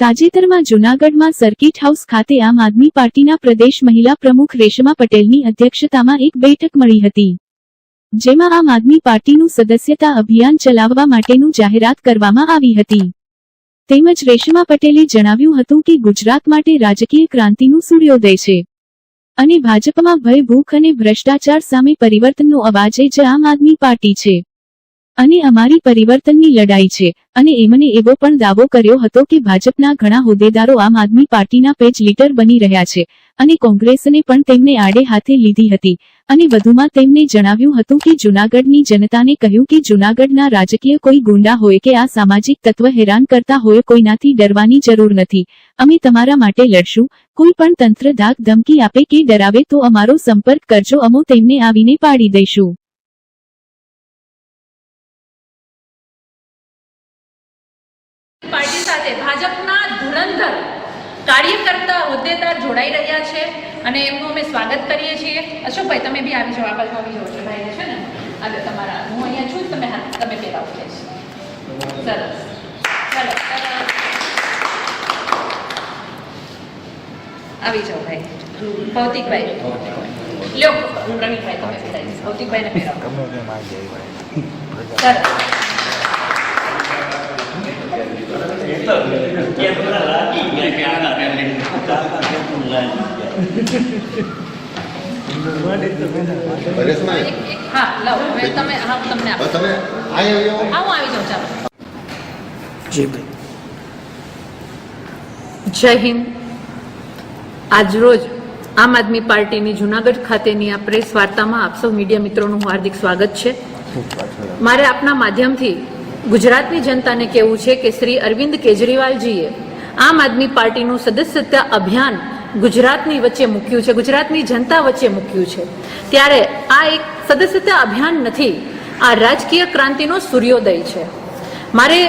તાજેતરમાં જૂનાગઢમાં circuit house ખાતે આમ આદમી પાર્ટીના પ્રદેશ મહિલા પ્રમુખ રેશમા પટેલની અધ્યક્ષતામાં એક બેઠક મળી હતી, જેમાં આમ આદમી પાર્ટીનું સદસ્યતા અભિયાન ચલાવવા માટેનું જાહેરાત કરવામાં આવી હતી। તેમજ રેશમા પટેલે જણાવ્યું હતું કે ગુજરાત માટે રાજકીય ક્રાંતિનું સૂર્યોદય છે અને ભાજપમાં ભય, ભૂખ અને ભ્રષ્ટાચાર સામે પરિવર્તનનો અવાજ જ આમ આદમી પાર્ટી છે અને અમારી પરિવર્તનની લડાઈ છે। અને એમણે એવો પણ દાવો કર્યો હતો કે ભાજપના ઘણા હોદ્દેદારો આમ આદમી પાર્ટીના પેજ લીડર બની રહ્યા છે અને કોંગ્રેસને પણ તેમને આડે હાથે લીધી હતી। અને વધુમાં તેમણે જણાવ્યું હતું કે જૂનાગઢની જનતાને કહ્યું કે જૂનાગઢના રાજકીય કોઈ ગુંડા હોય કે આ સામાજિક તત્વ હેરાન કરતા હોય, કોઈનાથી ડરવાની જરૂર નથી। અમે તમારા માટે લડશું। કોઈ પણ તંત્ર ધાક ધમકી આપે કે ડરાવે તો અમારો સંપર્ક કરજો, અમે તેમને આવીને પાડી દઈશું। પાર્ટી સાથે ભાજપના ધુરંધર કાર્યકર્તા હોદ્દેદાર જોડાઈ રહ્યા છે અને એમનું અમે સ્વાગત કરીએ છીએ। અશોકભાઈ, તમે બી આવી જાઓ, આ બાજુ આવી જાઓ છો ભાઈને છે ને, આગળ તમારા હું અહીંયા છું, તમે પહેરાવો કે સરસ, ચાલો આવી જાઓ ભાઈ। ભૌતિકભાઈ લ્યો, પ્રવીણભાઈ તમે પહેરાવી, ભૌતિકભાઈને પહેરાવો, સરસ। જય હિન્દ। આજરોજ આમ આદમી પાર્ટીની જૂનાગઢ ખાતેની આ પ્રેસ વાર્તામાં આપ સૌ મીડિયા મિત્રોનું હાર્દિક સ્વાગત છે। મારે આપના માધ્યમથી ગુજરાતની જનતાને કહેવું છે કે શ્રી અરવિંદ કેજરીવાલજીએ આમ આદમી પાર્ટીનું સદસ્યતા અભિયાન ગુજરાતની વચ્ચે મૂક્યું છે, ગુજરાતની જનતા વચ્ચે મૂક્યું છે, ત્યારે આ એક સદસ્યતા અભિયાન નથી, આ રાજકીય ક્રાંતિનો સૂર્યોદય છે। મારે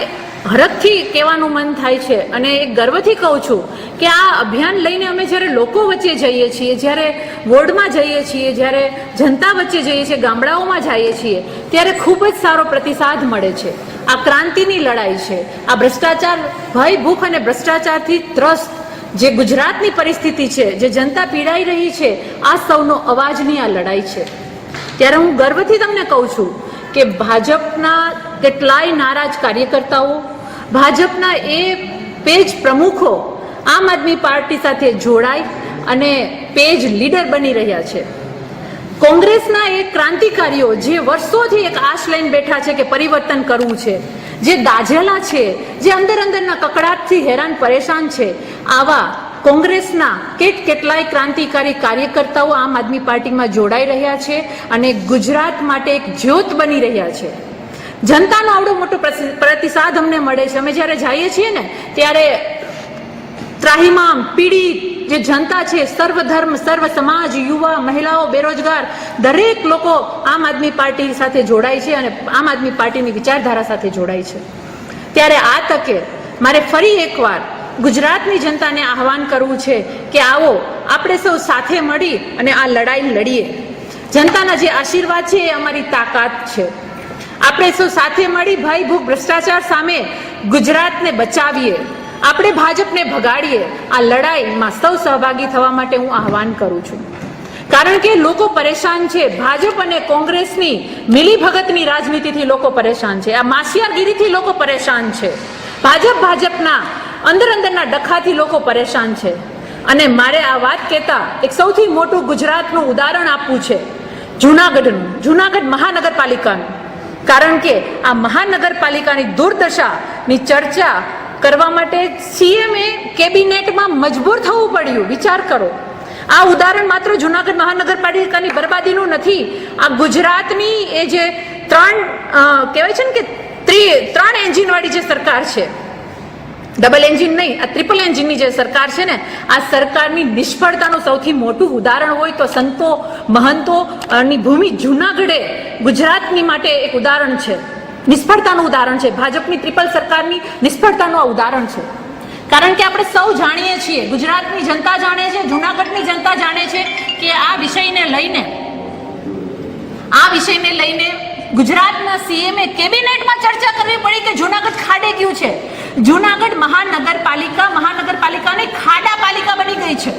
હરખથી કહેવાનું મન થાય છે અને એક ગર્વથી કહું છું કે આ અભિયાન લઈને અમે જ્યારે લોકો વચ્ચે જઈએ છીએ, જ્યારે વોર્ડમાં જઈએ છીએ, જ્યારે જનતા વચ્ચે જઈએ છીએ, ગામડાઓમાં જઈએ છીએ, ત્યારે ખૂબ જ સારો પ્રતિસાદ મળે છે। આ ક્રાંતિની લડાઈ છે, આ ભ્રષ્ટાચાર, ભય, ભૂખ અને ભ્રષ્ટાચારથી ત્રસ્ત જે ગુજરાતની પરિસ્થિતિ છે, જે જનતા પીડાઈ રહી છે, આ સૌનો અવાજની આ લડાઈ છે। ત્યારે હું ગર્વથી તમને કહું છું કે ભાજપના કેટલાય નારાજ કાર્યકર્તાઓ, ભાજપના એ પેજ પ્રમુખો આમ આદમી પાર્ટી સાથે જોડાઈ અને પેજ લીડર બની રહ્યા છે। કોંગ્રેસના એ ક્રાંતિકારીઓ જે વર્ષોથી એક આશ લઈને બેઠા છે કે પરિવર્તન કરવું છે, જે દાઝેલા છે, જે અંદરના કકડાટથી હેરાન પરેશાન છે, આવા કોંગ્રેસના કેટલાય ક્રાંતિકારી કાર્યકર્તાઓ આમ આદમી પાર્ટીમાં જોડાઈ રહ્યા છે અને ગુજરાત માટે એક જ્યોત બની રહ્યા છે। જનતાનો આવડો મોટો પ્રતિસાદ અમને મળે છે। અમે જ્યારે જઈએ છીએ ને ત્યારે ત્રાહિમામ પીડિત જે જનતા છે, સર્વ ધર્મ, સર્વ સમાજ, યુવા, મહિલાઓ, બેરોજગાર દરેક લોકો આમ આદમી પાર્ટી સાથે જોડાય છે અને આમ આદમી પાર્ટીની વિચારધારા સાથે જોડાય છે। ત્યારે આ તકે મારે ફરી એકવાર ગુજરાતની જનતાને આહવાન કરવું છે કે આવો આપણે સૌ સાથે મળી અને આ લડાઈ લડીએ। જનતાના જે આશીર્વાદ છે એ અમારી તાકાત છે। આપણે સૌ સાથે મળી ભય, ભૂખ, ભ્રષ્ટાચાર સામે ગુજરાતને બચાવીએ, આપણે ભાજપને ભગાડીએ। આ લડાઈમાં સૌ સહભાગી થવા માટે હું આહવાન કરું છું, કારણ કે લોકો પરેશાન છે। ભાજપ અને કોંગ્રેસની મિલીભગતની રાજનીતિથી લોકો પરેશાન છે, આ માસિયાગીરીથી લોકો પરેશાન છે, ભાજપના અંદરના ડખાથી લોકો પરેશાન છે। અને મારે આ વાત કહેતા એક સૌથી મોટું ગુજરાતનું ઉદાહરણ આપવું છે, જૂનાગઢ મહાનગરપાલિકાનું, કારણ કે આ મહાનગરપાલિકાની દુર્દશાની ચર્ચા કરવા માટે સીએમએ કેબિનેટમાં મજબૂર થવું પડ્યું। વિચાર કરો, આ ઉદાહરણ માત્ર જૂનાગઢ મહાનગરપાલિકાની બરબાદીનું નથી, આ ગુજરાતની એ જે કહેવાય છે ને કે ત્રણ એન્જિનવાળી જે સરકાર છે, ડબલ એન્જિન નહીં, આ ટ્રિપલ એન્જિનની જે સરકાર છે ને, આ સરકારની નિષ્ફળતાનું સૌથી મોટું ઉદાહરણ હોય તો સંતો મહંતોની ભૂમિ જૂનાગઢે ગુજરાતની માટે એક ઉદાહરણ છે, નિષ્ફળતાનું ઉદાહરણ છે। ભાજપની ટ્રિપલ સરકારની નિષ્ફળતાનું આ ઉદાહરણ છે, કારણ કે આપણે સૌ જાણીએ છીએ, ગુજરાતની જનતા જાણે છે, જૂનાગઢની જનતા જાણે છે કે આ વિષયને લઈને ગુજરાતના સીએમએ કેબિનેટમાં ચર્ચા કરવી પડી કે જૂનાગઢ ખાડે ગયું છે. જૂનાગઢ મહાનગરપાલિકાની ખાડા પાલિકા બની ગઈ છે.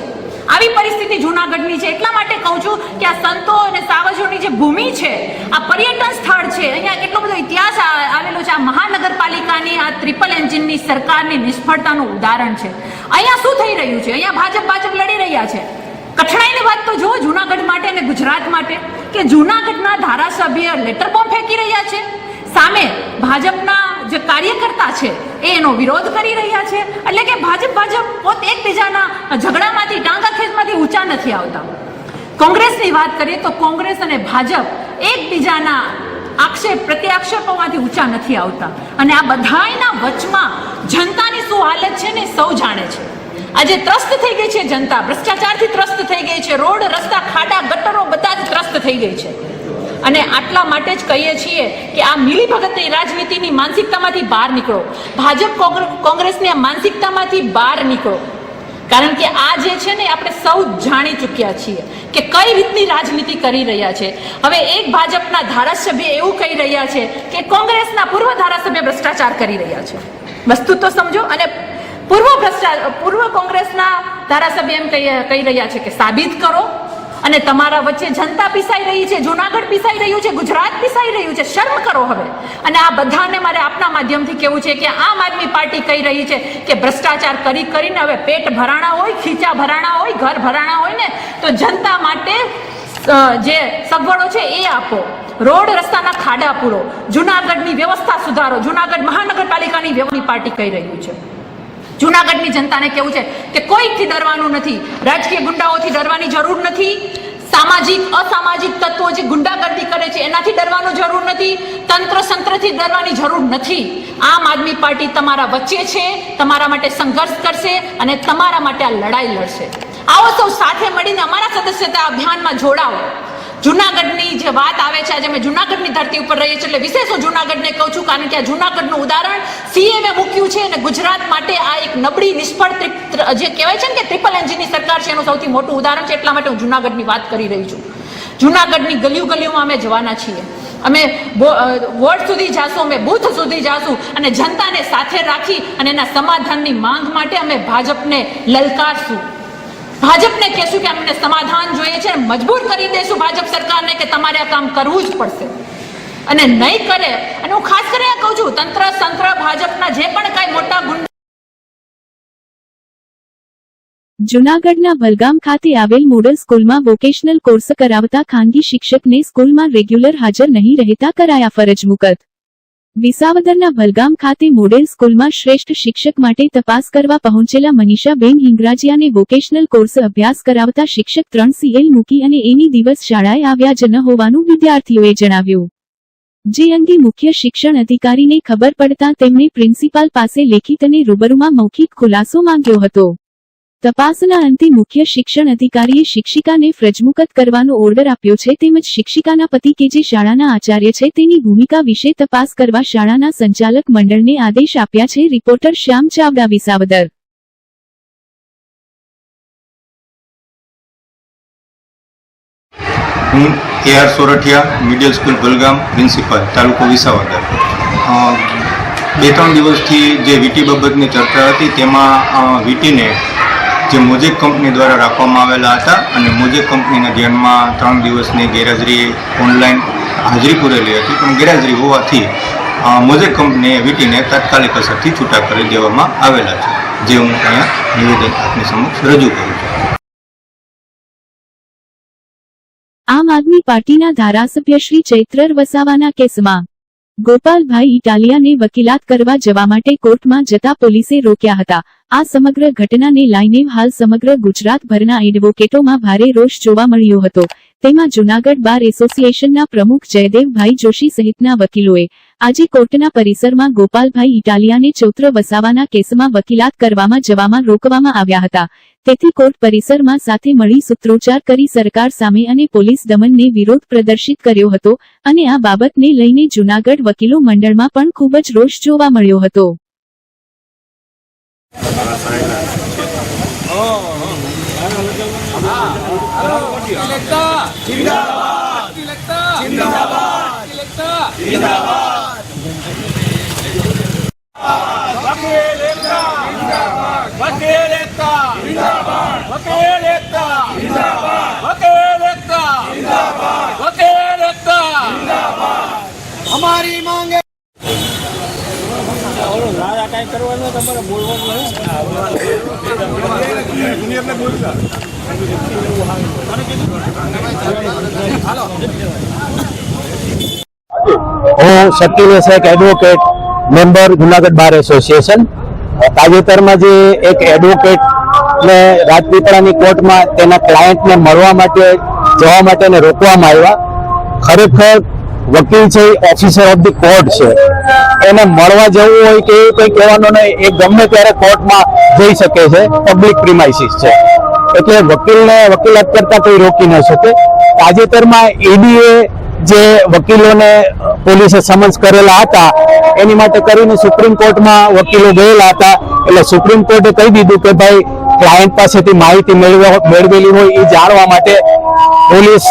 આવી પરિસ્થિતિ જૂનાગઢની છે. એટલા માટે કહું છું કે આ સંતો અને સાવજોની જે ભૂમિ છે, આ પર્યટન સ્થળ છે, અહીંયા કેટલો બધો ઇતિહાસ આવેલો છે. આ મહાનગરપાલિકાની આ ટ્રિપલ એન્જિનની સરકારની નિષ્ફળતાનું ઉદાહરણ છે. અહીંયા શું થઈ રહ્યું છે? અહીંયા ભાજપ લડી રહ્યા છે. કઠણાઈની વાત તો જુઓ જૂનાગઢ માટે અને ગુજરાત માટે, કે જૂનાગઢના ધારાસભ્ય લેટર બોમ્બ ફેંકી રહ્યા છે. સામે ભાજપના જે કાર્યકર્તા છે એ એનો વિરોધ કરી રહ્યા છે. એટલે કે ભાજપ પોતે એકબીજાના ઝઘડામાંથી, ટાંગાખેંચમાંથી ઊંચા નથી આવતા. કોંગ્રેસની વાત કરીએ તો કોંગ્રેસ અને ભાજપ એકબીજાના પ્રત્યાક્ષેપોમાંથી ઊંચા નથી આવતા. અને આ બધાયના વચમાં જનતાની શું હાલત છે ને સૌ જાણે છે. આજે ત્રસ્ત થઈ ગઈ છે જનતા, ભ્રષ્ટાચારથી ત્રસ્ત થઈ ગઈ છે. રોડ, રસ્તા, ખાડા, ગટરો બધા જ ત્રસ્ત થઈ ગઈ છે. અને આટલા માટે જ કહીએ છીએ કે આ મિલીભગતની રાજનીતિની માનસિકતામાંથી બહાર નીકળો. ભાજપ કોંગ્રેસની આ માનસિકતામાંથી બહાર નીકળો. કારણ કે આ જે છે ને આપણે સૌ જાણી ચૂક્યા છીએ કે કઈ રીતની રાજનીતિ કરી રહ્યા છે. હવે એક ભાજપના ધારાસભ્ય એવું કહી રહ્યા છે કે કોંગ્રેસના પૂર્વ ધારાસભ્ય ભ્રષ્ટાચાર કરી રહ્યા છે. વસ્તુ તો સમજો. અને પૂર્વ કોંગ્રેસના ધારાસભ્ય એમ કહી રહ્યા છે કે સાબિત કરો. અને તમારા વચ્ચે જનતા પીસાઈ રહી છે, જૂનાગઢ પીસાઈ રહ્યું છે, ગુજરાત પીસાઈ રહ્યું છે. શર્મ કરો હવે. અને આ બધાને મારે આપના માધ્યમથી કહેવું છે કે આમ આદમી પાર્ટી કહી રહી છે કે ભ્રષ્ટાચાર કરીને હવે પેટ ભરાણા હોય, ખીચા ભરાણા હોય, ઘર ભરાણા હોય ને તો જનતા માટે જે સગવડો છે એ આપો. રોડ રસ્તાના ખાડા પૂરો, જૂનાગઢની વ્યવસ્થા સુધારો. જૂનાગઢ મહાનગરપાલિકાની વ્યવસ્થાની પાર્ટી કહી રહ્યું છે. જૂનાગઢની જનતાને કેવું છે કે કોઈથી ડરવાનું નથી. રાજકીય ગુંડાઓથી ડરવાની જરૂર નથી. અસામાજિક તત્વો જે ગુંડાગર્દી કરે છે એનાથી ડરવાની જરૂર નથી. તંત્ર સંત્રથી ડરવાની જરૂર નથી. આમ આદમી પાર્ટી તમારા વચ્ચે છે, તમારા માટે સંઘર્ષ કરશે અને તમારા માટે આ લડાઈ લડશે. આવો સૌ સાથે મળીને અમારા સદસ્યતા અભિયાનમાં જોડાઓ. જૂનાગઢની જે વાત આવે છે, આજે અમે જૂનાગઢની ધરતી ઉપર રહીએ છીએ એટલે વિશેષ હું જૂનાગઢને કહું છું કારણ કે આ જૂનાગઢનું ઉદાહરણ સીએમએ મૂક્યું છે. અને ગુજરાત માટે આ એક નબળી, નિષ્ફળ, જે કહેવાય છે ને કે ટ્રિપલ એન્જિનની સરકાર છે એનું સૌથી મોટું ઉદાહરણ છે. એટલા માટે હું જૂનાગઢની વાત કરી રહી છું. જૂનાગઢની ગલીઓમાં અમે જવાના છીએ. અમે વોર્ડ સુધી જાશું, અમે બૂથ સુધી જાશું અને જનતાને સાથે રાખી અને એના સમાધાનની માંગ માટે અમે ભાજપને લલકારશું. ભાજપને કહેશું કે અમને સમાધાન જોઈએ છે. મજબૂર કરી દેશું ભાજપ સરકારને કે તમારે આ કામ કરવું જ પડશે. અને નહીં કરે, અને હું ખાસ કરીને કહું છું તંત્ર સંત્ર ભાજપના જે પણ કાંઈ મોટા ગુંડા. જૂનાગઢના ભલગામ ખાતે આવેલ મોડલ સ્કૂલમાં વોકેશનલ કોર્સ કરાવતા ખાનગી શિક્ષકને સ્કૂલમાં રેગ્યુલર હાજર નહીં રહેતા કરાયા ફરજ મુકત. વિસાવદરના ભલગામ ખાતે મોડેલ સ્કૂલમાં શ્રેષ્ઠ શિક્ષક માટે તપાસ કરવા પહોંચેલા મનીષાબેન હિંગરાજીયાને વોકેશનલ કોર્સ અભ્યાસ કરાવતા શિક્ષક 3 CL મૂકી અને એની દિવસ શાળાએ આવ્યા જ ન હોવાનું વિદ્યાર્થીઓએ જણાવ્યું. જે અંગે મુખ્ય શિક્ષણ અધિકારીને ખબર પડતા તેમણે પ્રિન્સિપાલ પાસે લેખિત અને રૂબરૂમાં મૌખિક ખુલાસો માંગ્યો હતો. તપાસના અંતે મુખ્ય શિક્ષણ અધિકારીએ શિક્ષિકાને ફરજમુક્ત કરવાનો ઓર્ડર આપ્યો છે. તેમજ શિક્ષિકાના પતિ કે જે શાળાના આચાર્ય છે તેની ભૂમિકા વિશે તપાસ કરવા શાળાના સંચાલક મંડળને આદેશ આપ્યા છે. રિપોર્ટર શ્યામ ચાવડા, વિસાવદર. હું AR Sorathiya, middle school Bhalgam, principal, તાલુકો વિસાવદર. 2-3 દિવસથી જે વીટી બાબતની ચર્ચા હતી તેમાં વીટીને જે મોજેક કંપની દ્વારા રાખવામાં આવેલા હતા અને મોજેક કંપનીના ધ્યાનમાં 3 દિવસની ગેરહાજરી ઓનલાઈન હાજરી પૂરેલી હતી, પણ ગેરહાજરી હોવાથી મોજેક કંપનીએ વીટીને તાત્કાલિક અસરથી છૂટા કરી દેવામાં આવેલા છે, જે હું અહીંયા નિવેદન આપની સમક્ષ રજૂ કરું છું. આમ આદમી પાર્ટીના ધારાસભ્ય શ્રી ચૈત્ર વસાવાના કેસમાં ગોપાલભાઈ ઇટાલિયાને વકીલાત કરવા જવા માટે કોર્ટમાં જતા પોલીસે રોક્યા હતા. આ સમગ્ર ઘટનાને લઈને હાલ સમગ્ર ગુજરાતભરના એડવોકેટોમાં ભારે રોષ જોવા મળ્યો હતો. તેમાં જૂનાગઢ બાર એસોસિએશનના પ્રમુખ જયદેવભાઈ જોશી સહિતના વકીલોએ આજે કોર્ટના પરિસરમાં ગોપાલભાઈ ઇટાલિયાને ચૈત્ર વસાવાના કેસમાં વકીલાત જવામાં રોકવામાં આવ્યા હતા. તેથી કોર્ટ પરિસરમાં સાથે મળી સૂત્રોચ્ચાર કરી સરકાર સામે અને પોલીસ દમનને વિરોધ પ્રદર્શિત કર્યો હતો અને આ બાબતને લઈને જૂનાગઢ વકીલો મંડળમાં પણ ખૂબ જ રોષ જોવા મળ્યો હતો. हमारी मांगे હું શક્તિને Sheikh advocate member Junagadh bar association. તાજેતરમાં જે એક એડવોકેટને રાજપીપળાની કોર્ટમાં તેના ક્લાયન્ટને મળવા માટે જવા માટે રોકવામાં આવ્યા. ખરેખર વકીલ છે ઓફિસર ઓફ ધી કોર્ટ છે, એને મળવા જવું હોય કે એવું કંઈ કહેવાનું નહીં, એ ગમે ત્યારે કોર્ટમાં જઈ શકે છે, પબ્લિક પ્રિમાઇસીસ છે, એટલે વકીલને વકીલાત કરતા કોઈ રોકી ન શકે. તાજેતરમાં ઈડીએ જે વકીલોને પોલીસે સમન્સ કરેલા હતા એની માટે કરીને સુપ્રીમ કોર્ટમાં વકીલો ગયેલા હતા, એટલે સુપ્રીમ કોર્ટે કહી દીધું કે ભાઈ ક્લાયન્ટ પાસેથી માહિતી મેળવેલી હોય એ જાણવા માટે પોલીસ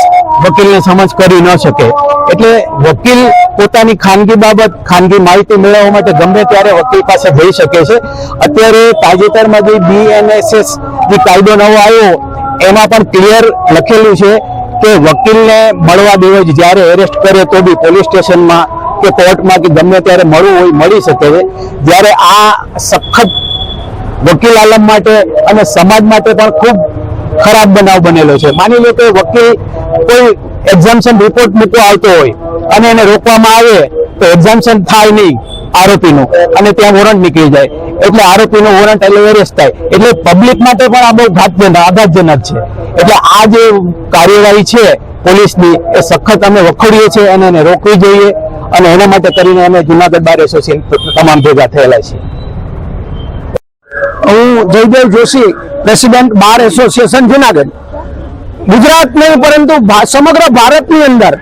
વકીલને સમન્સ કરી ન શકે. એટલે વકીલ પોતાની ખાનગી બાબત, ખાનગી માહિતી મેળવવા માટે ગમે ત્યારે વકીલ પાસે જઈ શકે છે. અત્યારે તાજેતરમાં જે BNSS જે કાયદો નવો આવ્યો એમાં પણ ક્લિયર લખેલું છે કે વકીલને મળવા દેવો જ, જ્યારે એરેસ્ટ કરે તો બી પોલીસ સ્ટેશનમાં કે કોર્ટમાં કે ગમે ત્યારે મળવું હોય મળી શકે છે. જ્યારે આ સખત વકીલ આલમ માટે અને સમાજ માટે પણ ખૂબ ખરાબ બનાવ બનેલો છે. માની લો કે વકીલ કોઈ એક્ઝામ્શન રિપોર્ટ મૂકવા આવતો હોય અને એને રોકવામાં આવે તો એક્ઝામ્શન થાય નહીં આરોપીનું, અને ત્યાં વોરંટ નીકળી જાય, એટલે આરોપીનો વોરંટ એટલે એરેસ્ટ થાય. એટલે પબ્લિક માટે પણ આ બહુ આઘાતજનક છે. એટલે આ જે કાર્યવાહી છે પોલીસની એ સખત અમે વખોડીએ છીએ અને એને રોકવી જોઈએ, અને એના માટે કરીને અમે જુનાગઢ બાર એસોસિએશન તમામ ભેગા થયેલા છીએ. હું Jaydev Joshi, president bar association Junagadh. Gujarat નહીં પરંતુ સમગ્ર ભારતની અંદર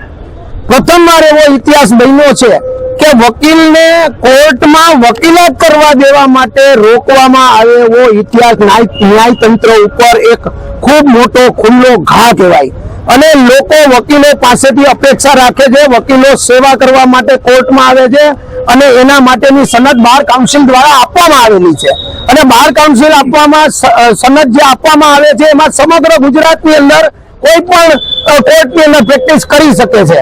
પ્રથમવાર એવો ઇતિહાસ બન્યો છે કે વકીલને કોર્ટમાં વકીલાત કરવા દેવા માટે રોકવામાં આવે એવો ઇતિહાસ ન્યાયતંત્ર ઉપર એક ખૂબ મોટો ખુલ્લો ઘા કહેવાય. અને લોકો વકીલો પાસેથી અપેક્ષા રાખે છે, વકીલો સેવા કરવા માટે કોર્ટમાં આવે છે, અને એના માટેની સનદ બાર કાઉન્સિલ દ્વારા આપવામાં આવેલી છે. અને બાર કાઉન્સિલ આપવામાં સનદ જે આપવામાં આવે છે એમાં સમગ્ર ગુજરાતની અંદર કોઈ પણ કોર્ટની અંદર પ્રેક્ટિસ કરી શકે છે.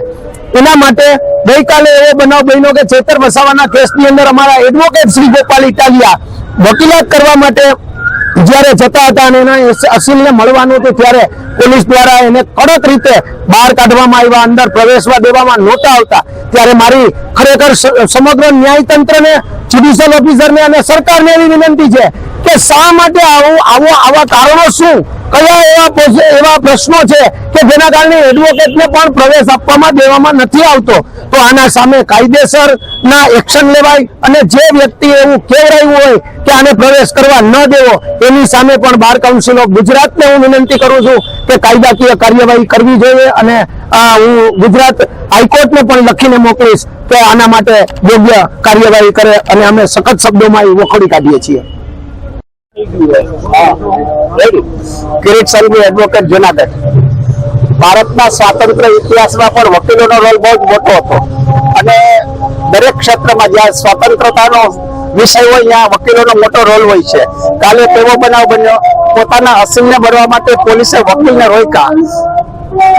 એના માટે ગઈકાલે એવો બનાવ બન્યો કે ચેતર વસાવાના કેસની અંદર અમારા એડવોકેટ શ્રી ગોપાલ ઇટાલિયા વકીલાત કરવા માટે જ્યારે જતા હતા અને એના અસીલને મળવાનું હતું ત્યારે પોલીસ દ્વારા એને કડક રીતે બહાર કાઢવામાં આવ્યા, અંદર પ્રવેશવા દેવામાં નહોતા આવતા. ત્યારે મારી ખરેખર સમગ્ર ન્યાયતંત્રને, જ્યુડિશિયલ ઓફિસરને અને સરકારને એવી વિનંતી છે કે શા માટે આવા કારણો શું, કયા એવા પ્રશ્નો છે કે જેના કારણે એડવોકેટને પણ પ્રવેશ આપવામાં દેવામાં નથી આવતો. તો આના સામે કાયદેસરના એક્શન લેવાય, અને જે વ્યક્તિ એવું કહેવાયું હોય કે આને પ્રવેશ કરવા ન દેવો એની સામે પણ બાર કાઉન્સિલ ઓફ ગુજરાતને હું વિનંતી કરું છું કે કાયદાકીય કાર્યવાહી કરવી જોઈએ. અને હું ગુજરાત હાઈકોર્ટને પણ લખીને મોકલીશ કે આના માટે યોગ્ય કાર્યવાહી કરે, અને અમે સખત શબ્દોમાં એ વખોડી કાઢીએ છીએ. કિરીટ સંઘવી, એડવોકેટ જુનાગઢ. ભારતના સ્વાતંત્ર્ય ઇતિહાસમાં પણ વકીલોનો રોલ બહુ જ મોટો હતો, અને દરેક ક્ષેત્રમાં જ્યાં સ્વતંત્રતાનો વિષય હોય ત્યાં વકીલોનો મોટો રોલ હોય છે. કાલે તેવો બનાવ બન્યો, પોતાના અસીલને મળવા માટે પોલીસે વકીલને રોક્યા.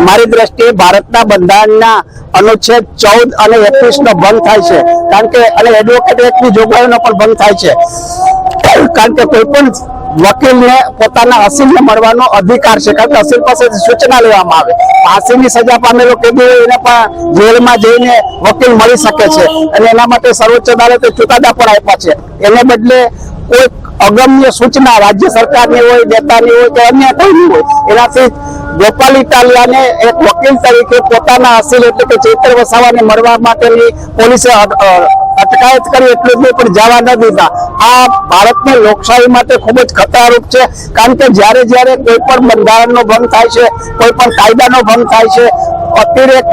મારી દ્રષ્ટિએ ભારતના બંધારણના અનુચ્છેદ 14 અને 21 નો ભંગ થાય છે, કારણ કે અને એડવોકેટ એક્ટની જોગવાઈનો પણ ભંગ થાય છે. કારણ કે કોઈ પણ વકીલને પોતાના અસીલને મળવાનો અધિકાર છે, કારણ કે અસીલ પાસેથી સૂચના લેવામાં આવે. ફાંસીની સજા પામેલો કેદી હોય એને પણ જેલમાં જઈને વકીલ મળી શકે છે, અને એના માટે સર્વોચ્ચ અદાલતે ચુકાદા પણ આપ્યા છે. એને બદલે કોઈ અગમ્ય સૂચના રાજ્ય સરકારની હોય, નેતાની હોય કે અન્ય કોઈની હોય, એનાથી ગોપાલ ઇટાલિયાને એક વકીલ તરીકે પોતાના અસીલ એટલે કે ચેતર વસાવાને મળવા માટેની પોલીસે અટકાયત કરી, એટલું જ પણ જવા ન દીધા. આ ભારતની લોકશાહી માટે ખૂબ જ ખતરારૂપ છે, કારણ કે જ્યારે જ્યારે કોઈ પણ બંધારણનો ભંગ થાય છે, કોઈ પણ કાયદાનો ભંગ થાય છે, અતિરેક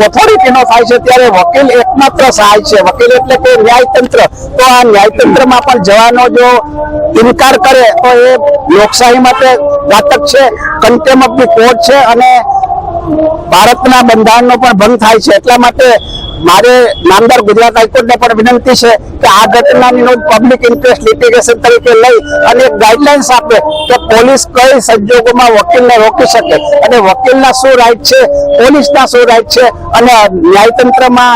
ઓથોરિટીનો થાય છે, ત્યારે વકીલ એકમાત્ર સહાય છે. વકીલ એટલે કે ન્યાયતંત્ર. તો આ ન્યાયતંત્રમાં પણ જવાનો જો ઇનકાર કરે તો એ લોકશાહી માટે ઘાતક છે, કન્ટેમ્પ ઓફ ધી કોર્ટ છે, અને ભારતના બંધારણનો પણ ભંગ થાય છે. એટલા માટે મારે નામદાર ગુજરાત હાઈકોર્ટને પણ વિનંતી છે કે આ ઘટનાની નોંધ પબ્લિક ઇન્ટરેસ્ટ લિટિગેશન તરીકે લઈ અને એક ગાઈડલાઇન્સ આપે કે પોલીસ કઈ સંજોગોમાં વકીલને રોકી શકે અને વકીલના શું રાઈટ છે, પોલીસના શું રાઈટ છે, અને ન્યાયતંત્રમાં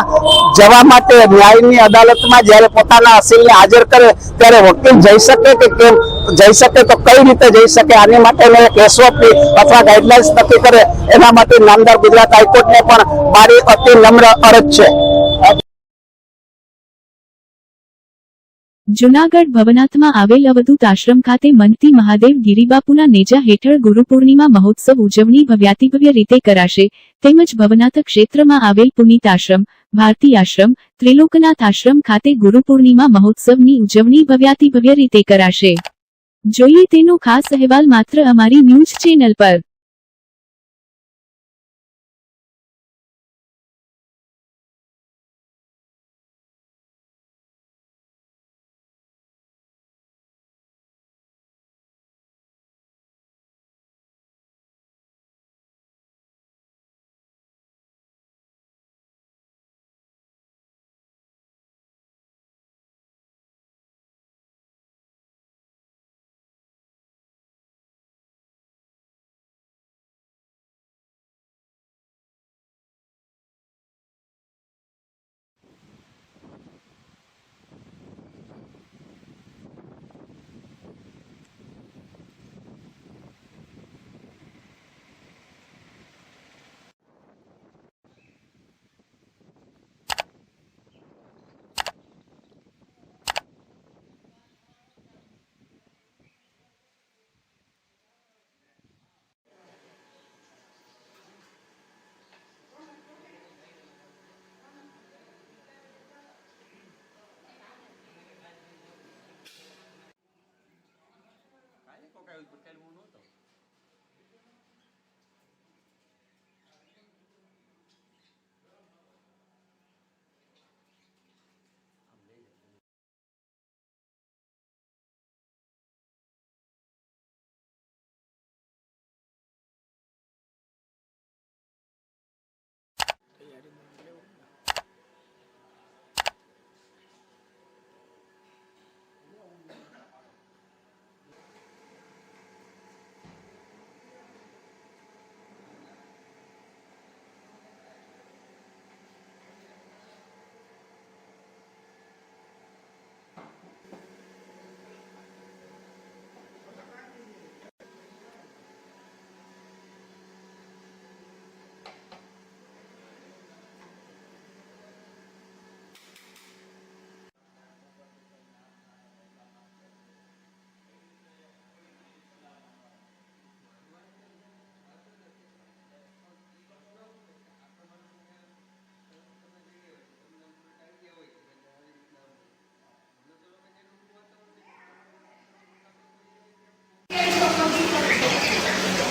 જવા માટે ન્યાયની અદાલતમાં જ્યારે પોતાના અસીલને હાજર કરે ત્યારે વકીલ જઈ શકે કે કેમ જઈ શકે, તો કઈ રીતે જઈ શકે, આની માટેનો એક એસઓપી અથવા ગાઈડલાઇન્સ નક્કી કરે, એના માટે નામદાર ગુજરાત હાઈકોર્ટને પણ મારી અતિ નમ્ર અરજ છે. જૂનાગઢ ભવનાથમાં આવેલ અવધૂત આશ્રમ ખાતે મનતી મહાદેવ ગિરિબાપુના નેજા હેઠળ ગુરુ પૂર્ણિમા મહોત્સવ ઉજવણી ભવ્યાતિભવ્ય રીતે કરાશે, તેમજ ભવનાથ ક્ષેત્રમાં આવેલ પુનિત આશ્રમ, ભારતી આશ્રમ, ત્રિલોકનાથ આશ્રમ ખાતે ગુરુ પૂર્ણિમા મહોત્સવની ઉજવણી ભવ્યાતિભવ્ય રીતે કરાશે. જોઈએ તેનો ખાસ અહેવાલ માત્ર અમારી ન્યૂઝ ચેનલ પર.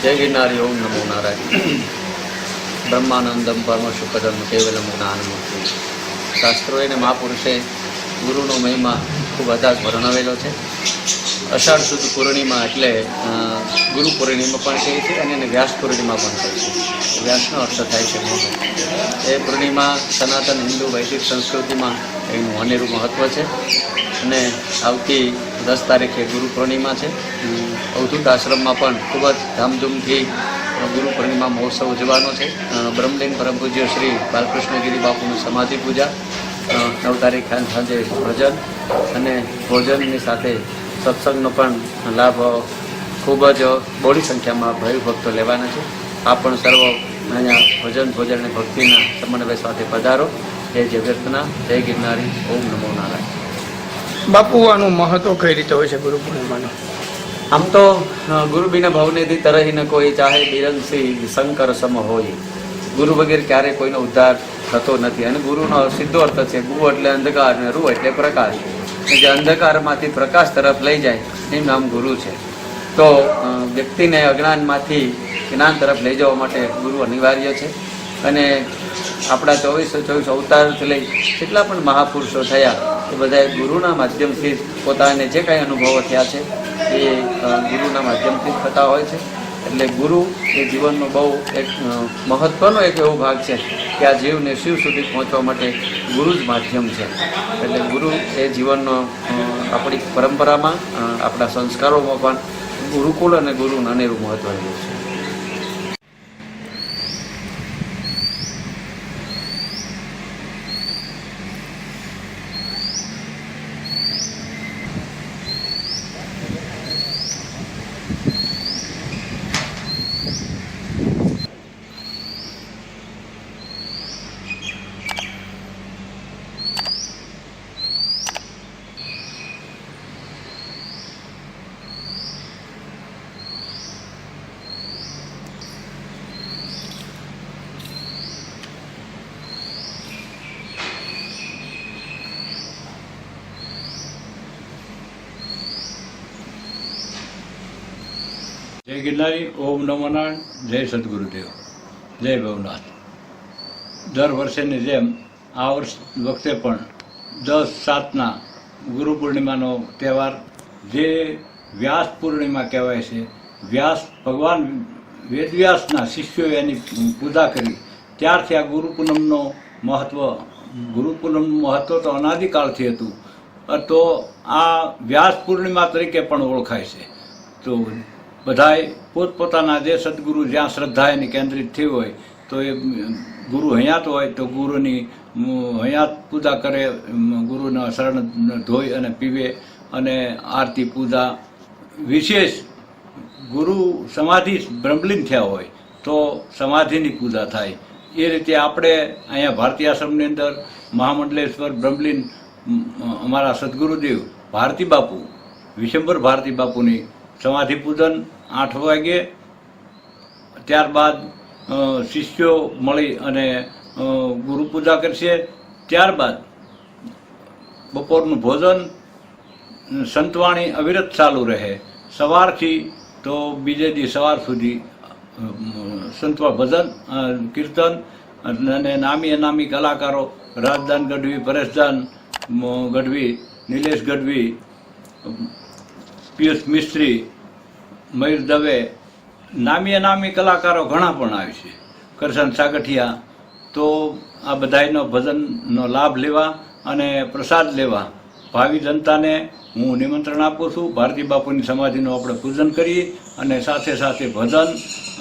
जय गिरनारी ओम नमो नारायण ब्रह्मानंदम परम सुखदम केवलम ज्ञानमूर्ति शास्त्रों ने महापुरुषे गुरुનો મહિમા ખૂબ અદાસ વર્ણવેલો છે. અષાઢ સુદ પૂર્ણિમા એટલે ગુરુ પૂર્ણિમા પણ કહે છે અને એને વ્યાસ પૂર્ણિમા પણ કહે છે. વ્યાસનો અર્થ થાય છે મોટો. એ પૂર્ણિમા સનાતન હિન્દુ વૈદિક સંસ્કૃતિમાં એનું અનેરું મહત્ત્વ છે અને આવતી 10 તારીખે ગુરુ પૂર્ણિમા છે. અવધૂત આશ્રમમાં પણ ખૂબ જ ધામધૂમથી ગુરુ પૂર્ણિમા મહોત્સવ ઉજવવાનો છે. બ્રહ્મલીન પરમ પૂજ્ય શ્રી બાલકૃષ્ણ ગિરી બાપુની સમાધિ પૂજા, 9 તારીખ સાંજે ભજન અને ભોજનની સાથે સત્સંગનો પણ લાભ ખૂબ જ બહોળી સંખ્યામાં ભાવિ ભક્તો લેવાના છે. આ પણ સર્વ અહીંયા ભોજન અને ભક્તિના સમન્વય સાથે પધારો. જય જગતના, જય ગિરનારી, ઓમ નમો નારાયણ. બાપુ આનું મહત્વ કઈ રીતે હોય છે ગુરુ પૂર્ણિમાનું? આમ તો ગુરુ બિના ભવનેથી તરહી ન કોઈ, ચાહે બિરંસી શંકર સમ હોય. ગુરુ વગેરે ક્યારેય કોઈનો ઉદ્ધાર થતો નથી અને ગુરુનો સીધો અર્થ છે ગુ એટલે અંધકાર અને રૂ એટલે પ્રકાશ. જે અંધકારમાંથી પ્રકાશ તરફ લઈ જાય એનું નામ ગુરુ છે. તો વ્યક્તિને અજ્ઞાનમાંથી જ્ઞાન તરફ લઈ જવા માટે ગુરુ અનિવાર્ય છે. અને આપણા 24 અવતારથી લઈ જેટલા પણ મહાપુરુષો થયા એ બધાએ ગુરુના માધ્યમથી પોતાને જે કાંઈ અનુભવો થયા છે એ ગુરુના માધ્યમથી જ થતા હોય છે. એટલે ગુરુ એ જીવનનો બહુ એક મહત્ત્વનો એક એવો ભાગ છે કે આ જીવને શિવ સુધી પહોંચવા માટે ગુરુ જ માધ્યમ છે. એટલે ગુરુ એ જીવનનો આપણી પરંપરામાં આપણા સંસ્કારોમાં પણ ગુરુકુળ અને ગુરુનું અનેરું મહત્વ રહ્યું છે. જય ગિરનારી, ઓમ નમો નારાયણ, જય સદગુરુદેવ, જય ભવનાથ. દર વર્ષેની જેમ આ વખતે પણ 10/7 ગુરુ પૂર્ણિમાનો તહેવાર, જે વ્યાસ પૂર્ણિમા કહેવાય છે. વ્યાસ ભગવાન વેદવ્યાસના શિષ્યોએ એની પૂજા કરી ત્યારથી આ ગુરુ પૂનમનો મહત્વ, ગુરુ પૂનમનું મહત્વ તો અનાદિકાળથી હતું, તો આ વ્યાસ પૂર્ણિમા તરીકે પણ ઓળખાય છે. તો બધાએ પોતપોતાના જે સદગુરુ જ્યાં શ્રદ્ધા એની કેન્દ્રિત થઈ હોય તો એ ગુરુ હયાત હોય તો ગુરુની હયાત પૂજા કરે, ગુરુના શરણ ધોઈ અને પીવે, અને આરતી પૂજા. વિશેષ ગુરુ સમાધિ બ્રહ્મલીન થયા હોય તો સમાધિની પૂજા થાય. એ રીતે આપણે અહીંયા ભારતીય આશ્રમની અંદર મહામંડલેશ્વર બ્રહ્મલીન અમારા સદગુરુદેવ ભારતી બાપુ, વિશંબર ભારતી બાપુની સમાધિ પૂજન 8 વાગે, ત્યારબાદ શિષ્યો મળી અને ગુરુ પૂજા કરશે. ત્યારબાદ બપોરનું ભોજન, સંતવાણી અવિરત ચાલુ રહે સવારથી તો બીજે દી સવાર સુધી. સંતવા ભજન, કીર્તન અને નામી અનામી કલાકારો રાજદાન ગઢવી, પરેશદાન ગઢવી, નિલેશ ગઢવી, પિયુષ મિસ્ત્રી, મયુર દવે, નામી અનામી કલાકારો ઘણા પણ આવે છે, કરશન સાગઠિયા. તો આ બધાનો ભજનનો લાભ લેવા અને પ્રસાદ લેવા ભાવિ જનતાને હું નિમંત્રણ આપું છું. ભારતી બાપુની સમાધિનું આપણે પૂજન કરીએ અને સાથે સાથે ભજન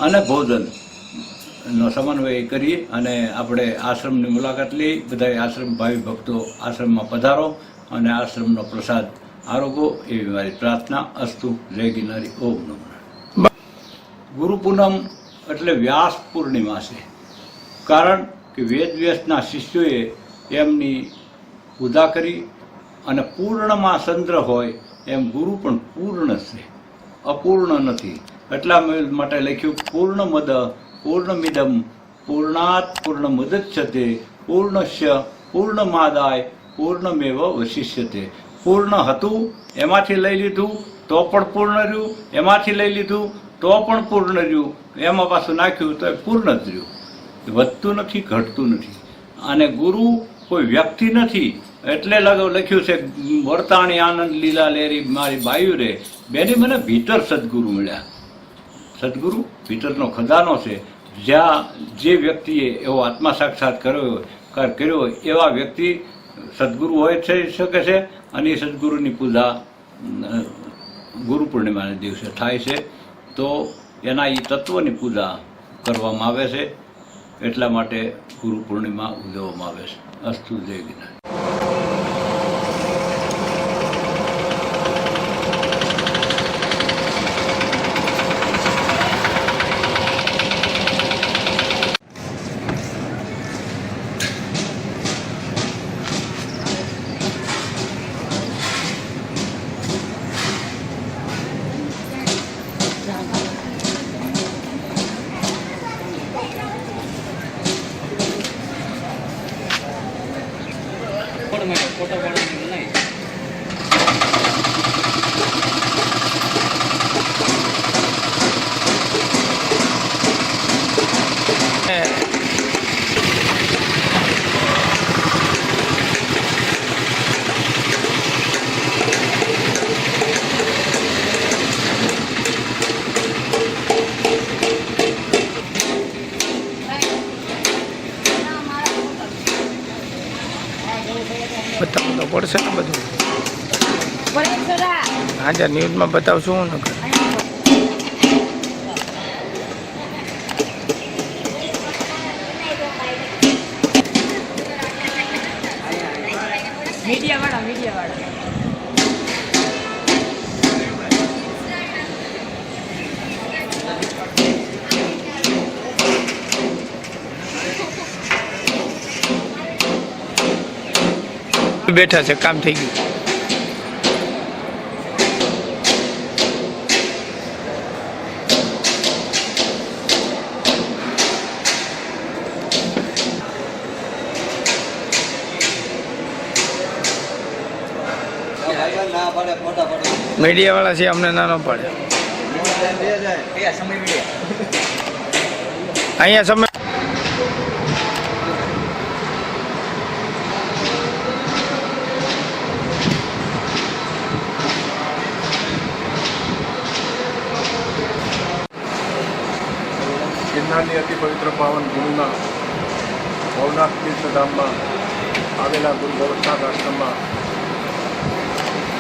અને ભોજનનો સમન્વય કરી અને આપણે આશ્રમની મુલાકાત લઈ. બધા આશ્રમ ભાવિ ભક્તો આશ્રમમાં પધારો અને આશ્રમનો પ્રસાદ આરોગો, એવી મારી પ્રાર્થના. અસ્તુ. જય ગિરનારી. ઓમ નમો નારાયણ. ગુરુ પૂનમ એટલે વ્યાસ પૂર્ણિમા છે, કારણ કે વેદવ્યાસના શિષ્યોએ એમની પૂજા કરી અને પૂર્ણમાં ચંદ્ર હોય એમ ગુરુ પણ પૂર્ણ છે, અપૂર્ણ નથી. એટલા માટે લખ્યું પૂર્ણમદ પૂર્ણમિદમ પૂર્ણાત પૂર્ણમુદચ્યતે પૂર્ણસ્ય પૂર્ણમાદાય પૂર્ણમેવ વશિષ્યતે. પૂર્ણ હતું એમાંથી લઈ લીધું તો પણ પૂર્ણ રહ્યું, એમાંથી લઈ લીધું તો પણ પૂર્ણ રહ્યું, એમાં પાછું નાખ્યું તો એ પૂર્ણ જ રહ્યું. વધતું નથી, ઘટતું નથી. અને ગુરુ કોઈ વ્યક્તિ નથી. એટલે લખ્યું છે વર્તાણી આનંદ લીલા લેરી મારી બાયુ રે, બેની મને ભીતર સદગુરુ મળ્યા. સદગુરુ ભીતરનો ખજાનો છે. જ્યાં જે વ્યક્તિએ એવો આત્મા સાક્ષાત કર્યો હોય એવા વ્યક્તિ સદગુરુ હોય થઈ શકે છે. અને એ સદગુરુની પૂજા ગુરુ પૂર્ણિમાના દિવસે થાય છે. તો એના એ તત્વની પૂજા કરવામાં આવે છે. એટલા માટે ગુરુ પૂર્ણિમા ઉજવવામાં આવે છે. અસ્તુ. જય ગિરનારી. બતાવવું તો પડશે ને બધું. હાજર ન્યૂઝમાં બતાવશું હું નકર. બેઠા છે, કામ થઈ ગયું. મીડિયા વાળા છે, અમને ના ન પાડે. અહીંયા સમય ગિરનારની અતિ પવિત્ર પાવન ભૂમિમાં ભવનાથ તીર્થધામમાં આવેલા ગુરુ ગોરખનાથ આશ્રમમાં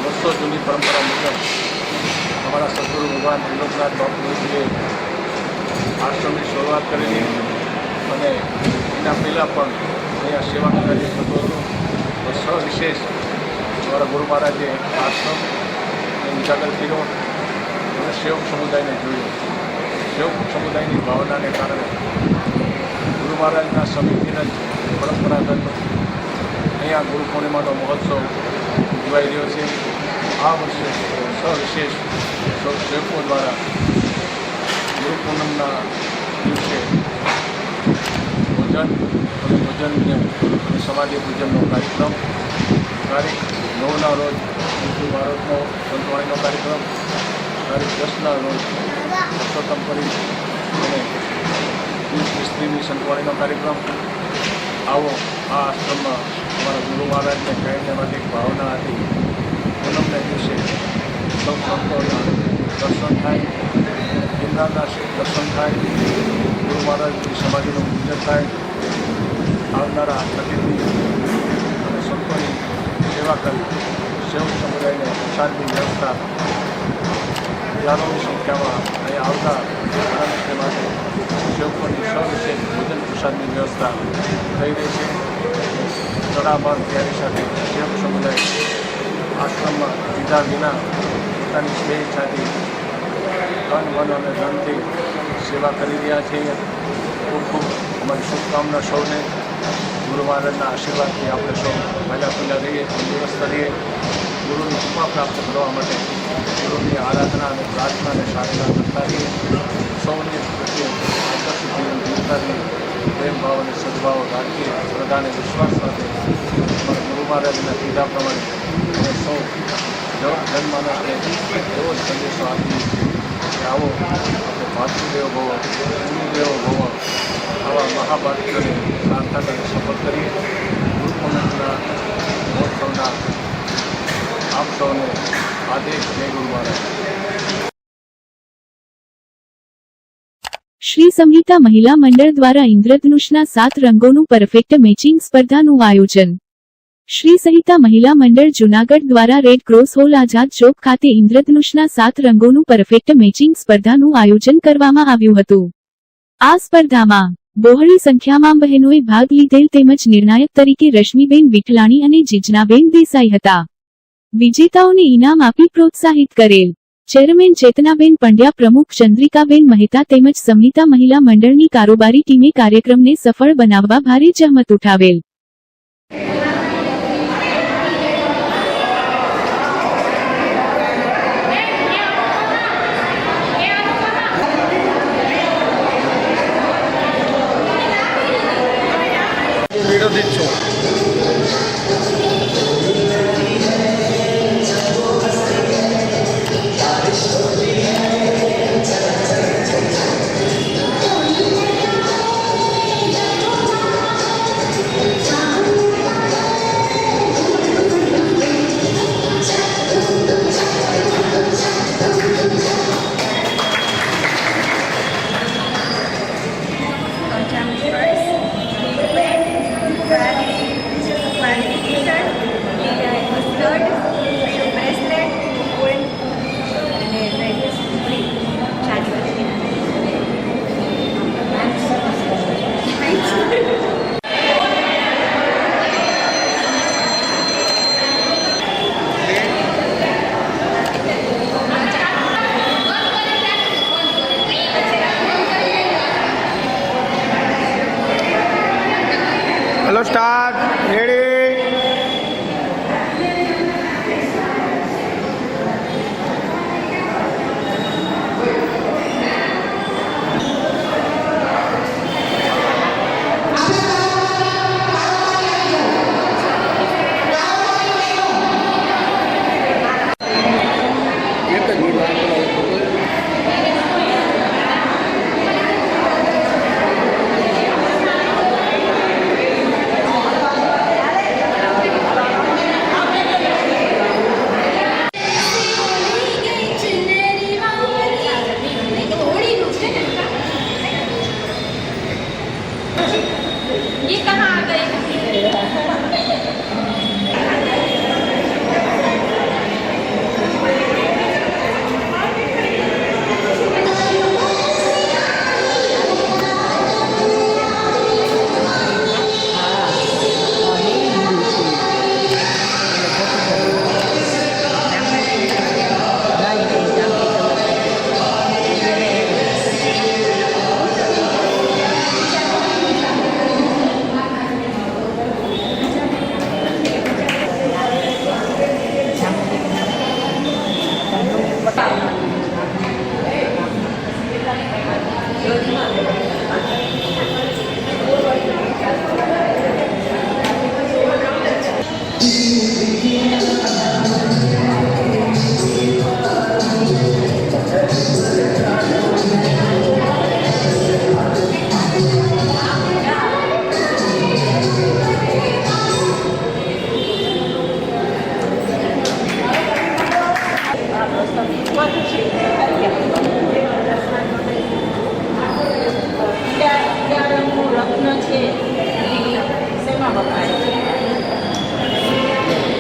વર્ષો જૂની પરંપરા મુજબ અમારા સદગુરુ ભગવાન ત્રિલોકનાથ બાપુજીએ આશ્રમની શરૂઆત કરેલી અને એના પહેલાં પણ અહીંયા સેવા કાર્ય થતું હતું. તો સવિશેષ અમારા ગુરુ મહારાજે આશ્રમ ઉજાગર કર્યો અને સેવક સમુદાયને જોયો. સેવક સમુદાયની ભાવનાને કારણે ગુરુ મહારાજના સમિતિના જ પરંપરાગત અહીંયા ગુરુ પૂર્ણિમાનો મહોત્સવ ઉજવાઈ રહ્યો છે. આ વર્ષે સવિશેષ સેવકો દ્વારા ગુરુ પૂનમના દિવસે ભોજન અને ભોજનયજ્ઞ અને સમાધિ પૂજનનો કાર્યક્રમ, તારીખ 9ના રોજ હિન્દુ ભારતનો સંતવાણીનો કાર્યક્રમ, તારીખ 10ના રોજ પુરુષોત્તમ પરી અને સ્ત્રીની સંતવાણીનો કાર્યક્રમ. આવો આ આશ્રમમાં અમારા ગુરુ મહારાજને કહીને માટે ભાવના હતી. પૂનમને દિવસે સૌ સંતોના દર્શન થાય, ગિરનારના દર્શન થાય, ગુરુ મહારાજની સમાધિનું પૂજન થાય, આવનારા અતિથિ અને સંતોની સેવા કરી સેવક સમુદાયને પ્રસાદની વ્યવસ્થા હજારોની સંખ્યામાં અહીંયા આવતા આનંદ માટે સેવકોની સવિશેષ ભોજન પ્રસાદની વ્યવસ્થા થઈ રહી છે. તડામાર તૈયારી સાથે સેવક સમુદાય આશ્રમમાં લીધા વિના પોતાની સ્વેચ્છાથી તન, મન અને ધનથી સેવા કરી રહ્યા છીએ. ખૂબ ખૂબ અમારી શુભકામના સૌને. ગુરુ મહારાજના આશીર્વાદથી આપણે સૌ પહેલાં રહીએ, તંદુરસ્ત રહીએ. ગુરુની કૃપા પ્રાપ્ત કરવા માટે ગુરુની આરાધના અને પ્રાર્થના અને સાધના કરતા રહીએ. સૌને પ્રત્યે આકર્ષિત જીવન જીવતા રહીએ. પ્રેમ ભાવ અને સદભાવ રાખીએ. શ્રદ્ધા અને વિશ્વાસ સાથે અમારા ગુરુ મહારાજના કીધા પ્રમાણે અમે સૌ જનમાનસને એવો જ સંદેશો આપીએ કે આવો આપણે માતૃદેવ ભવ, ગુરુદેવ ભવ આવા મહાભારતીઓને પ્રાર્થના અને શપથ કરીએ. ગુરુ પૂનમના મહોત્સવના આપ સૌને આદેશ. જય ગુરુ મહારાજ. શ્રી સંહિતા મહિલા મંડળ દ્વારા ઇન્દ્રધનુષના 7 રંગોનું પરફેક્ટ મેચિંગ સ્પર્ધાનું આયોજન. શ્રી સંહિતા મહિલા મંડળ જૂનાગઢ દ્વારા રેડ ક્રોસ હોલ આઝાદ ચોક ખાતે ઇન્દ્રધનુષના 7 રંગોનું પરફેક્ટ મેચિંગ સ્પર્ધાનું આયોજન કરવામાં આવ્યું હતું. આ સ્પર્ધામાં બહોળી સંખ્યામાં બહેનોએ ભાગ લીધેલ તેમજ નિર્ણાયક તરીકે રશ્મિબેન વિઠલાણી અને જીજનાબેન દેસાઈ હતા. વિજેતાઓને ઇનામ આપી પ્રોત્સાહિત કરેલ. ચેરમેન ચેતનાબેન પંડ્યા, પ્રમુખ ચંદ્રિકાબેન મહેતા તેમજ સંહિતા મહિલા મંડળની કારોબારી ટીમે કાર્યક્રમને સફળ બનાવવા ભારે જહેમત ઉઠાવેલ. વિરોધી છું. બ્લડ બ્રેસલેટ ગોલ્ડ અને red free charge hello start ready ये कहाँ आ गए? રત્ન છે શેમાં વપરાય છે?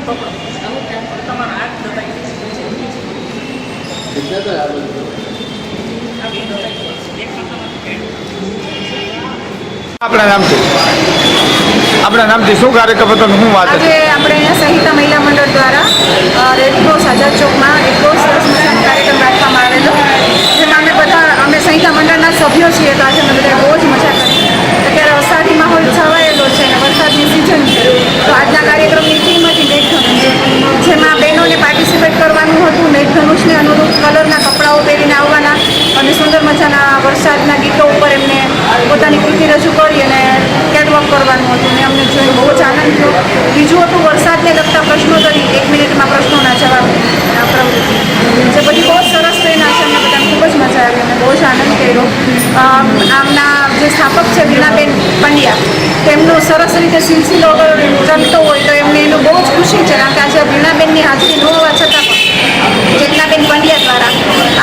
આપણા નામથી શું કાર્યક્રમ હતો ને શું વાત આજે હતી? આપણે અહીંયા સંહિતા મહિલા મંડળ દ્વારા રેડક્રોસ આઝાદ ચોકમાં એક બહુ સરસ મજાનો કાર્યક્રમ રાખવામાં આવેલો, જેમાં અમે સંહિતા મંડળના સભ્યો છીએ. તો આજે અમે બધાએ બહુ જ મજા કરી. અત્યારે વરસાદી માહોલ છવાયેલો છે અને વરસાદની સિઝન છે, તો આજના કાર્યક્રમની થીમ હતી મેઘધનુષ, જેમાં બહેનોને પાર્ટિસિપેટ કરવાનું હતું. મેઘધનુષને અનુરૂપ કલરના કપડાઓ પહેરીને આવવાના અને સુંદર મજાના વરસાદના ગીતો ઉપર એમને પોતાની કૃતિ રજૂ કરી અને કેટવોક કરવાનું હતું. ને અમને જોઈને બહુ જ આનંદ થયો. બીજું હતું વરસાદને લગતા પ્રશ્નોત્તરી, 1 મિનિટમાં પ્રશ્નોના જવાબ પ્રવૃત્તિ, જે બધી બહુ સરસ ટ્રેના છે. અમને બધાને ખૂબ જ મજા આવી અને બહુ જ આનંદ કર્યો. આમના જે સ્થાપક છે વીણાબેન પંડ્યા, તેમનો સરસ રીતે સિલસિલો ચાલતો હોય તો એમને એનું બહુ જ ખુશી છે, કારણ કે આજે વીણાબેનની હાજરી ન હોવા છતાં પણ ચેતનાબેન પંડ્યા દ્વારા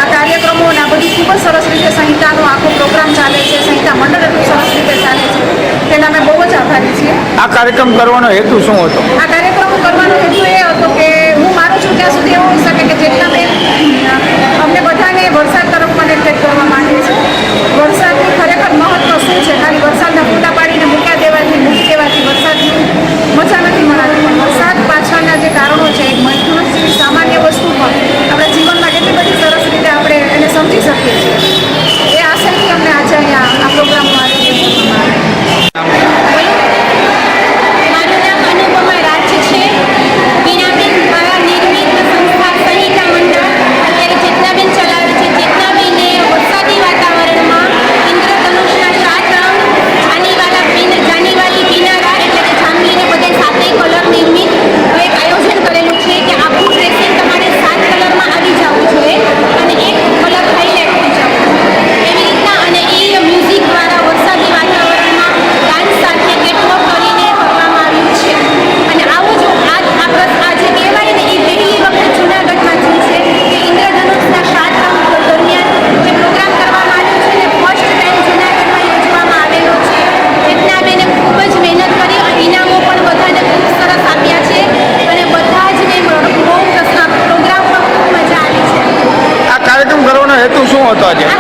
આ કાર્યક્રમો અને આ બધું ખૂબ જ સરસ રીતે સંહિતાનો આખો પ્રોગ્રામ ચાલે છે, સંહિતા મંડળ એટલું સરસ રીતે ચાલે છે, તેના અમે બહુ જ આભારી છીએ. આ કાર્યક્રમ કરવાનો હેતુ શું હતો? આ કાર્યક્રમ કરવાનો હેતુ એ હતો કે હું માનું છું ત્યાં સુધી એવું હોઈ શકે કે ચેતનાબેન અમને બધાને વરસાદ તરફ કનેક્ટેડ કરવા માંગે છે. વરસાદનું ખરેખર મહત્વ શું છે? ખાલી વરસાદના ફૂટા પાડીને મૂકી દેવાથી વરસાદની મજા નથી મળતી, પણ વરસાદ પાછળના જે કારણો છે, એક મજબૂત જેવી સામાન્ય વસ્તુ પણ આપણા જીવનમાં કેટલી બધી સરસ રીતે આપણે એને સમજી શકીએ છીએ. એ આશયથી અમને આજે અહીંયા આ પ્રોગ્રામનું આયોજન કરવામાં આવે. મારું નામ અનુપમા રાજ છે. વીણાબેન દ્વારા નિર્મિત સંસ્થા સંહિતા મંડળ અત્યારે ચેતનાબેન ચલાવે છે. ચેતનાબેને વરસાદી વાતાવરણમાં ઇન્દ્રધનુષના 7 રંગ, જાનીવાલી કિનારા એટલે કે જાંબલીને બધે 7 કલર નિર્મિત એક આયોજન કરેલું છે કે આખું ડ્રેસિંગ તમારે 7 કલરમાં આવી જવું જોઈએ અને એક કલર હાઇલાઇટ થઈ જવું જોઈએ એવી રીતના. અને એ મ્યુઝિક દ્વારા વરસાદી વાતાવરણમાં ડાન્સ સાથે કેટવોક કરીને કરવામાં આવ્યું છે. અને આવું જો આજે કહેવાય ને એ પહેલી વખત જૂનાગઢમાં થયું છે કે ઇન્દ્રધનુષના 7 રંગ દરમિયાન જે પ્રોગ્રામ કરવામાં આવ્યો છે ને ફર્સ્ટ ટાઈમ જૂનાગઢમાં યોજવામાં આવેલો છે. ચેતનાબેને ખૂબ જ મહેનત કરી, ઇનામો પણ બધાને ખૂબ સરસ આપ્યા છે અને બધા જ ને બહુ પ્રોગ્રામમાં ખૂબ મજા આવી છે. આ કાર્યક્રમ કરવાનો હેતુ શું હતો આજે? આ